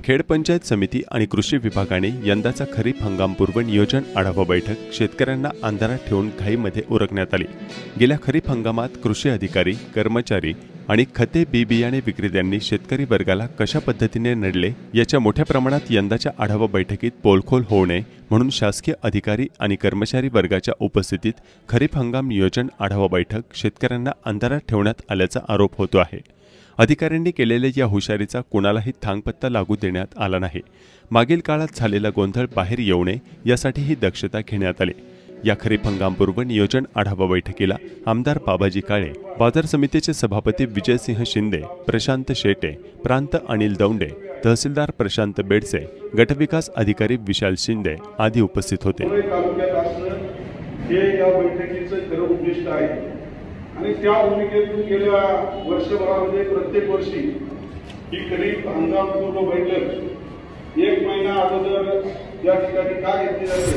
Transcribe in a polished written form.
खेड पंचायत समिती आणि कृषी विभागाने यंदाचा खरीप हंगामपूर्व नियोजन आढावा बैठक शेतकऱ्यांना अंधारात ठेवून घाईमध्ये उरकण्यात आली। गेल्या खरीप हंगामात कृषी अधिकारी, कर्मचारी आणि खते बी बियाणे विक्रेत्यांनी शेतकरी वर्गाला कशा पद्धतीने नडले याच्या मोठ्या प्रमाणात यंदाच्या आढावा बैठकीत पोलखोल होऊ नये म्हणून शासकीय अधिकारी आणि कर्मचारी वर्गाच्या उपस्थितीत खरीप हंगाम नियोजन आढावा बैठक शेतकऱ्यांना अंधारात ठेवण्यात आल्याचा आरोप होतो आहे। अधिकाऱ्यांनी केलेल्या या हुशारीचा कोणालाही थांगपत्ता लागू देण्यात आला नाही। मागील काळात झालेला गोंधळ बाहेर येऊ नये यासाठी ही दक्षता घेण्यात आली। या खरीप हंगामपूर्व नियोजन आढावा बैठकीला आमदार बाबाजी काळे, बाजार समितीचे सभापती विजयसिंह शिंदे, प्रशांत शेटे, प्रांत अनिल दौंडे, तहसीलदार प्रशांत बेडसे, गटविकास अधिकारी विशाल शिंदे आदी उपस्थित होते। आणि त्या भूमिकेतून गेल्या वर्षभरामध्ये प्रत्येक वर्षी ही खरीप हंगामपूर्व बैठक 1 महिना अगोदर या ठिकाणी का घेतली जाते